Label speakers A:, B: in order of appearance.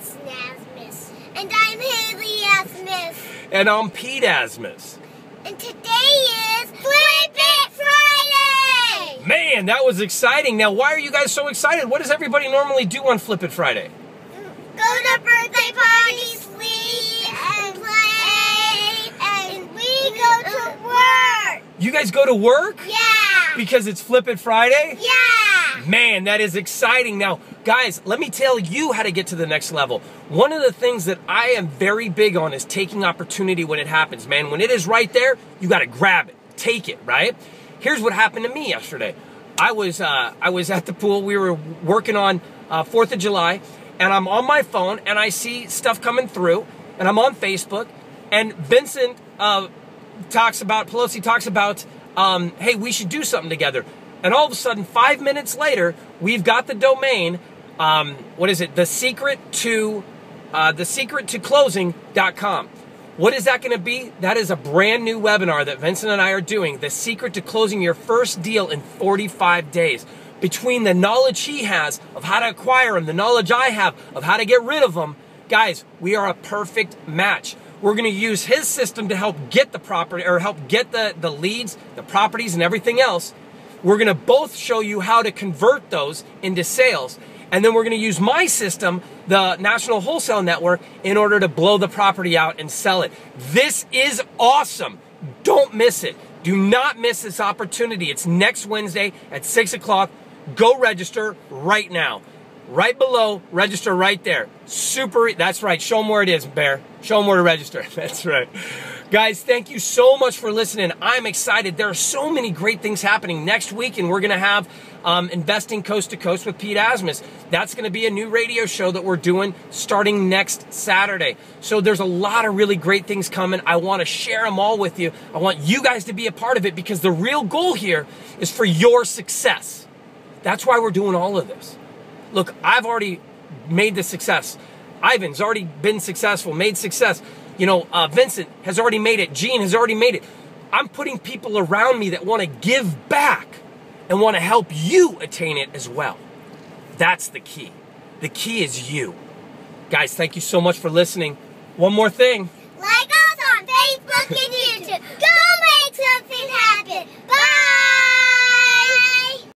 A: Vincent Asmus. And I'm Haley Asmus.
B: And I'm Pete Asmus.
A: And today is Flip It Friday!
B: Man, that was exciting. Now, why are you guys so excited? What does everybody normally do on Flip It Friday?
A: Go to birthday parties, sleep, and play, and we go to work.
B: You guys go to work?
A: Yeah.
B: Because it's Flip It Friday?
A: Yeah.
B: Man, that is exciting. Now, guys, let me tell you how to get to the next level. One of the things that I am very big on is taking opportunity when it happens, man. When it is right there, you got to grab it, take it, right? Here's what happened to me yesterday. I was at the pool. We were working on 4th of July, and I'm on my phone, and I see stuff coming through, and I'm on Facebook, and Vincent Pelosi talks about, hey, we should do something together. And all of a sudden, 5 minutes later, we've got the domain, what is it? The secret to closing.com. What is that going to be? That is a brand new webinar that Vincent and I are doing. The secret to closing your first deal in 45 days. Between the knowledge he has of how to acquire them, the knowledge I have of how to get rid of them, guys, we are a perfect match. We're going to use his system to help get the property, or help get the leads, the properties, and everything else. We're going to both show you how to convert those into sales. And then we're going to use my system, the National Wholesale Network, in order to blow the property out and sell it. This is awesome. Don't miss it. Do not miss this opportunity. It's next Wednesday at 6 o'clock. Go register right now. Right below, register right there. That's right. Show them where it is, Bear. Show them where to register. That's right. Guys, thank you so much for listening. I'm excited. There are so many great things happening next week, and we're going to have Investing Coast to Coast with Pete Asmus. That's going to be a new radio show that we're doing starting next Saturday. So there's a lot of really great things coming. I want to share them all with you. I want you guys to be a part of it, because the real goal here is for your success. That's why we're doing all of this. Look, I've already made the success. Ivan's already been successful, made success. You know, Vincent has already made it. Gene has already made it. I'm putting people around me that want to give back and want to help you attain it as well. That's the key. The key is you. Guys, thank you so much for listening. One more thing.
A: Like us on Facebook and